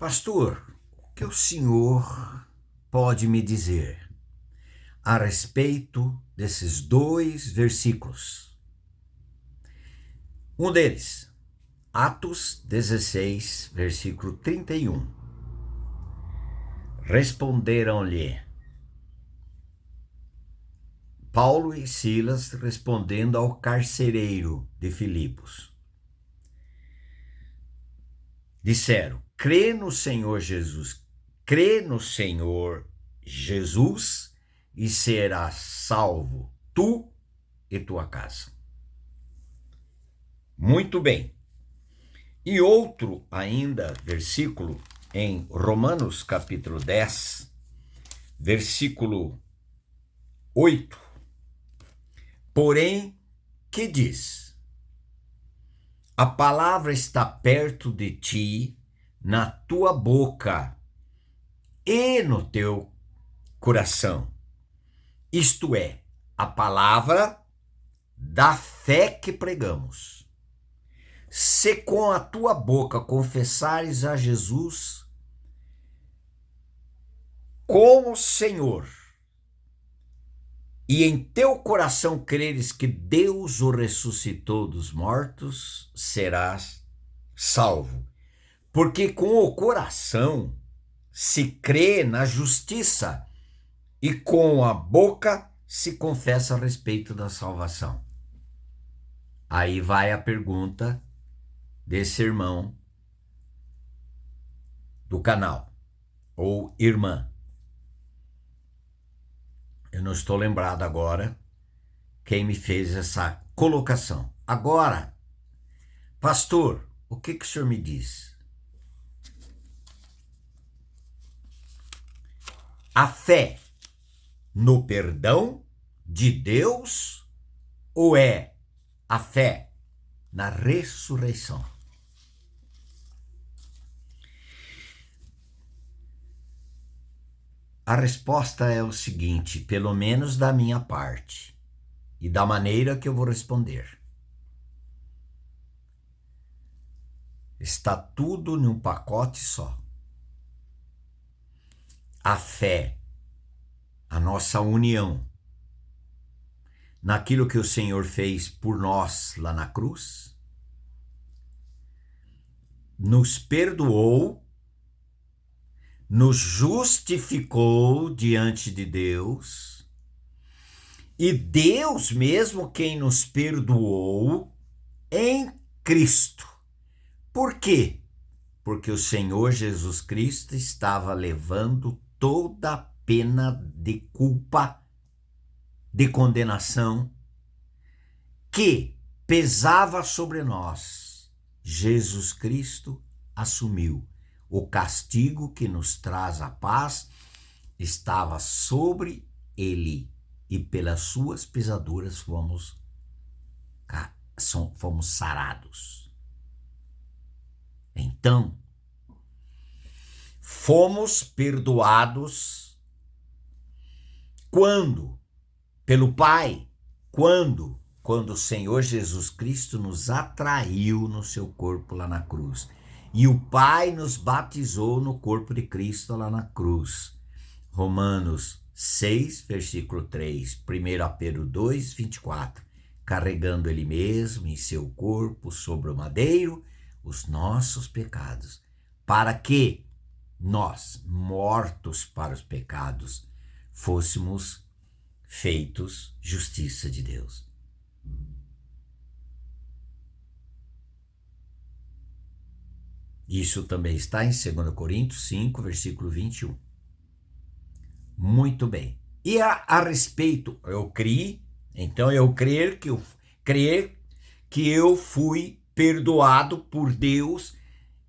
Pastor, o que o senhor pode me dizer a respeito desses dois versículos? Um deles, Atos 16, versículo 31. Responderam-lhe Paulo e Silas respondendo ao carcereiro de Filipos. Disseram: crê no Senhor Jesus e serás salvo, tu e tua casa. Muito bem. E outro ainda versículo em Romanos capítulo 10, versículo 8. Porém, que diz? A palavra está perto de ti, na tua boca e no teu coração. Isto é, a palavra da fé que pregamos. Se com a tua boca confessares a Jesus como Senhor, e em teu coração creres que Deus o ressuscitou dos mortos, serás salvo. Porque com o coração se crê na justiça e com a boca se confessa a respeito da salvação. Aí vai a pergunta desse irmão do canal, ou irmã. Eu não estou lembrado agora quem me fez essa colocação. Agora, pastor, o que o senhor me diz? A fé no perdão de Deus ou é a fé na ressurreição? A resposta é o seguinte, pelo menos da minha parte, e da maneira que eu vou responder. Está tudo num pacote só. A fé, a nossa união, naquilo que o Senhor fez por nós lá na cruz, nos perdoou, nos justificou diante de Deus, e Deus mesmo quem nos perdoou em Cristo. Por quê? Porque o Senhor Jesus Cristo estava levando toda a pena de culpa, de condenação, que pesava sobre nós. Jesus Cristo assumiu. O castigo que nos traz a paz estava sobre ele, e pelas suas pisaduras fomos sarados. Então, fomos perdoados quando? Pelo Pai. Quando o Senhor Jesus Cristo nos atraiu no seu corpo lá na cruz. E o Pai nos batizou no corpo de Cristo lá na cruz. Romanos 6, versículo 3, 1 Pedro 2, 24. Carregando ele mesmo em seu corpo sobre o madeiro os nossos pecados, para que nós, mortos para os pecados, fôssemos feitos justiça de Deus. Isso também está em 2 Coríntios 5, versículo 21. Muito bem. E a respeito, eu criei, então eu crer que eu fui perdoado por Deus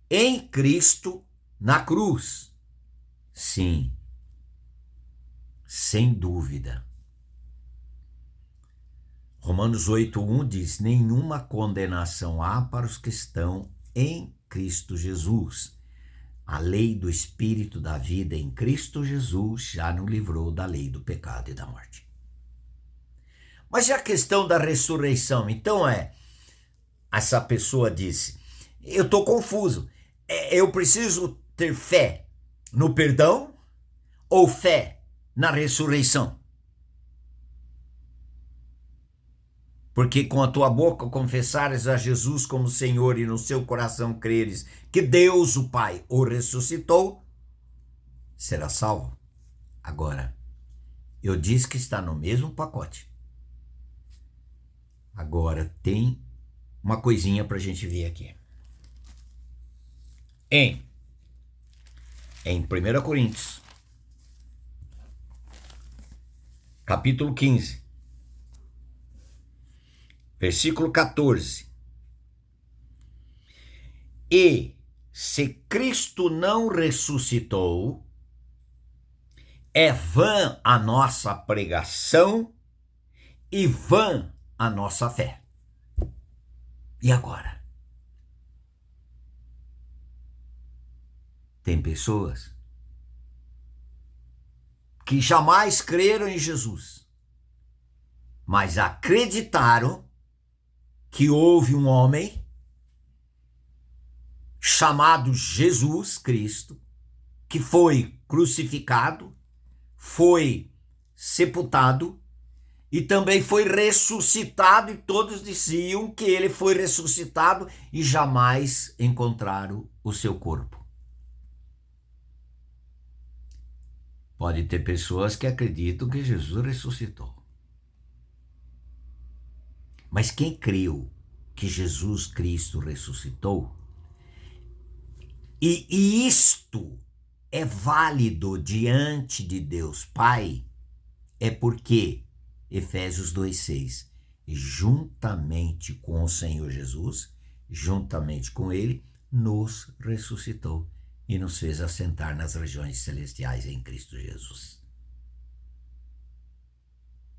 em Cristo na cruz. Sim, sem dúvida. Romanos 8:1 diz: nenhuma condenação há para os que estão em Cristo Jesus. A lei do Espírito da vida em Cristo Jesus já nos livrou da lei do pecado e da morte. Mas e a questão da ressurreição? Então essa pessoa disse, eu estou confuso, eu preciso ter fé no perdão ou fé na ressurreição? Porque com a tua boca confessares a Jesus como Senhor e no seu coração creres que Deus, o Pai, o ressuscitou, será salvo. Agora, eu disse que está no mesmo pacote. Agora tem uma coisinha para a gente ver aqui. Em 1 Coríntios, capítulo 15, versículo 14. E se Cristo não ressuscitou, é vã a nossa pregação e vã a nossa fé. E agora? Tem pessoas que jamais creram em Jesus, mas acreditaram que houve um homem chamado Jesus Cristo, que foi crucificado, foi sepultado e também foi ressuscitado, e todos diziam que ele foi ressuscitado e jamais encontraram o seu corpo. Pode ter pessoas que acreditam que Jesus ressuscitou. Mas quem creu que Jesus Cristo ressuscitou, e isto é válido diante de Deus Pai, é porque Efésios 2,6, juntamente com o Senhor Jesus, juntamente com ele, nos ressuscitou e nos fez assentar nas regiões celestiais em Cristo Jesus.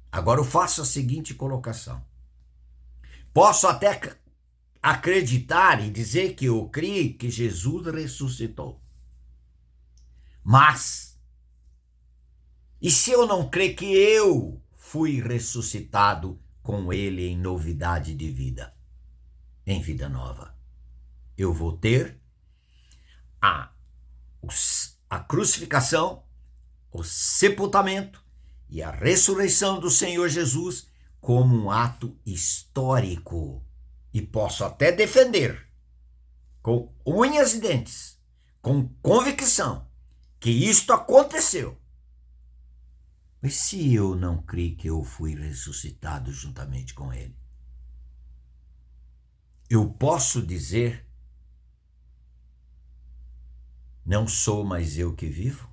Agora eu faço a seguinte colocação. Posso até acreditar e dizer que eu creio que Jesus ressuscitou. Mas, e se eu não crer que eu fui ressuscitado com ele em novidade de vida, em vida nova? Eu vou ter a crucificação, o sepultamento e a ressurreição do Senhor Jesus como um ato histórico. E posso até defender, com unhas e dentes, com convicção, que isto aconteceu. Mas se eu não creio que eu fui ressuscitado juntamente com ele, eu posso dizer, não sou mais eu que vivo,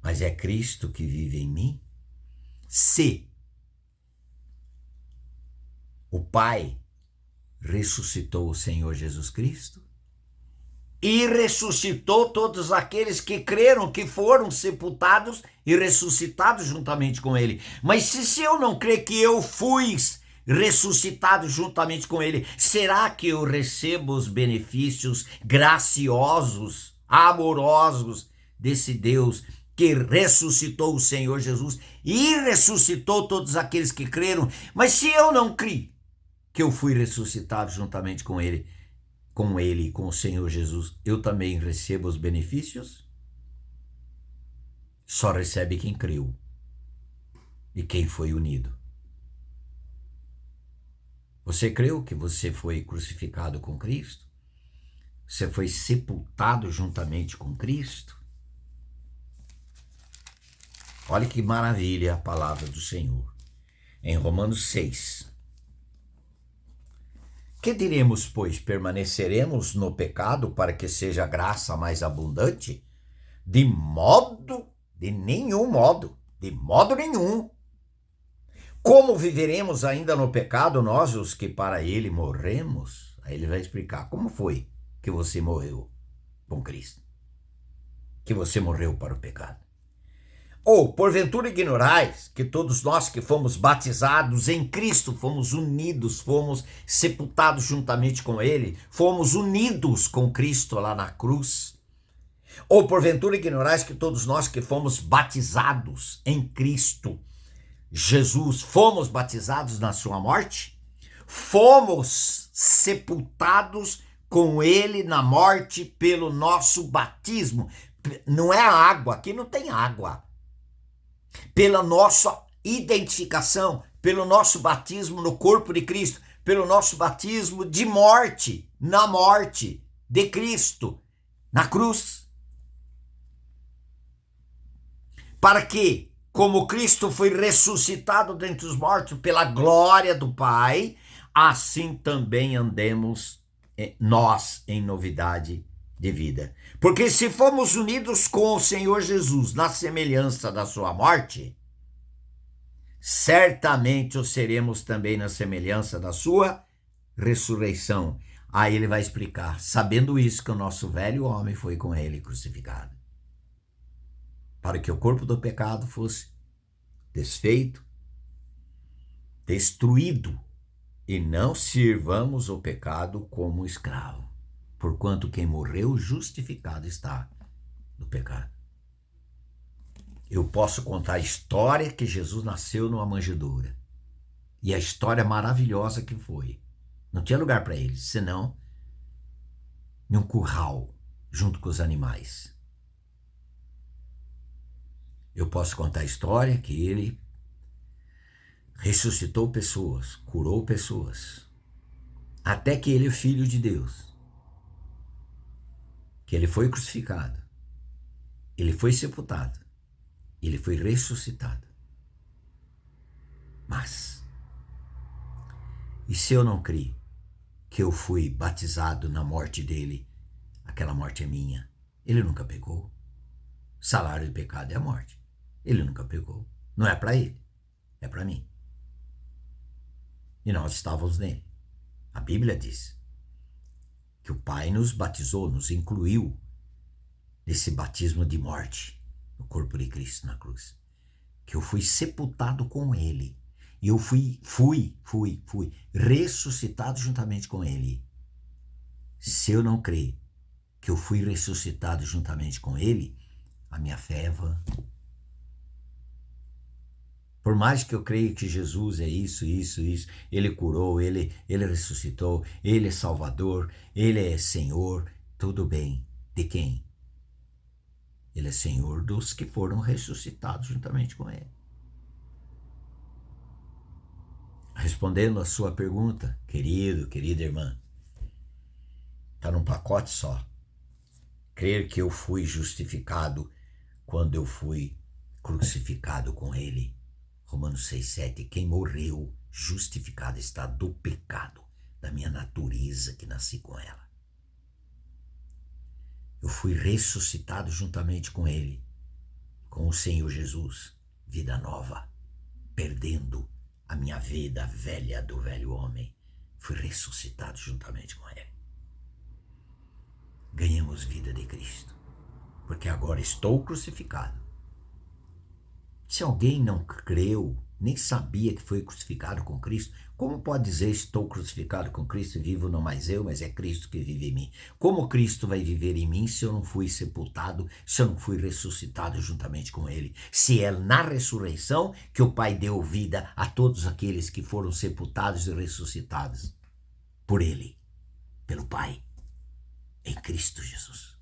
mas é Cristo que vive em mim? Se o Pai ressuscitou o Senhor Jesus Cristo e ressuscitou todos aqueles que creram, que foram sepultados e ressuscitados juntamente com ele. Mas se eu não crer que eu fui ressuscitado juntamente com ele, será que eu recebo os benefícios graciosos, amorosos desse Deus que ressuscitou o Senhor Jesus e ressuscitou todos aqueles que creram? Mas se eu não criei que eu fui ressuscitado juntamente com ele e com o Senhor Jesus, eu também recebo os benefícios? Só recebe quem creu e quem foi unido. Você creu que você foi crucificado com Cristo? Você foi sepultado juntamente com Cristo? Olha que maravilha a palavra do Senhor. Em Romanos 6. Que diremos, pois? Permaneceremos no pecado para que seja a graça mais abundante? De nenhum modo. Como viveremos ainda no pecado, nós, os que para ele morremos? Aí ele vai explicar como foi que você morreu com Cristo, que você morreu para o pecado. Ou, porventura, ignorais que todos nós que fomos batizados em Cristo, fomos unidos, fomos sepultados juntamente com ele, fomos unidos com Cristo lá na cruz? Ou, porventura, ignorais que todos nós que fomos batizados em Cristo Jesus, fomos batizados na sua morte? Fomos sepultados com ele na morte pelo nosso batismo. Não é a água, aqui não tem água. Pela nossa identificação, pelo nosso batismo no corpo de Cristo, pelo nosso batismo de morte, na morte de Cristo, na cruz. Para que, como Cristo foi ressuscitado dentre os mortos pela glória do Pai, assim também andemos nós em novidade de vida. Porque se fomos unidos com o Senhor Jesus na semelhança da sua morte, certamente o seremos também na semelhança da sua ressurreição. Aí ele vai explicar, sabendo isso, que o nosso velho homem foi com ele crucificado, para que o corpo do pecado fosse desfeito, destruído, e não sirvamos o pecado como escravo, porquanto quem morreu justificado está do pecado. Eu posso contar a história que Jesus nasceu numa manjedoura, e a história maravilhosa que foi. Não tinha lugar para ele, senão num curral, junto com os animais. Eu posso contar a história que ele ressuscitou pessoas, curou pessoas, até que ele é filho de Deus, que ele foi crucificado, ele foi sepultado, ele foi ressuscitado. Mas, e se eu não crer que eu fui batizado na morte dele, aquela morte é minha? Ele nunca pegou. O salário do pecado é a morte. Ele nunca pegou. Não é para ele, é para mim. E nós estávamos nele. A Bíblia diz que o Pai nos batizou, nos incluiu nesse batismo de morte no corpo de Cristo na cruz. Que eu fui sepultado com ele. E eu fui ressuscitado juntamente com ele. Se eu não crer que eu fui ressuscitado juntamente com ele, a minha fé é vã. Por mais que eu creia que Jesus é isso, ele curou, ele ressuscitou, ele é Salvador, ele é Senhor, tudo bem. De quem? Ele é Senhor dos que foram ressuscitados juntamente com ele. Respondendo a sua pergunta, querida irmã, está num pacote só. Crer que eu fui justificado quando eu fui crucificado com ele. Romanos 6,7, quem morreu justificado está do pecado, da minha natureza que nasci com ela. Eu fui ressuscitado juntamente com ele, com o Senhor Jesus, vida nova, perdendo a minha vida velha do velho homem. Fui ressuscitado juntamente com ele. Ganhamos vida de Cristo, porque agora estou crucificado. Se alguém não creu, nem sabia que foi crucificado com Cristo, como pode dizer estou crucificado com Cristo e vivo não mais eu, mas é Cristo que vive em mim? Como Cristo vai viver em mim se eu não fui sepultado, se eu não fui ressuscitado juntamente com ele? Se é na ressurreição que o Pai deu vida a todos aqueles que foram sepultados e ressuscitados por ele, pelo Pai, em Cristo Jesus.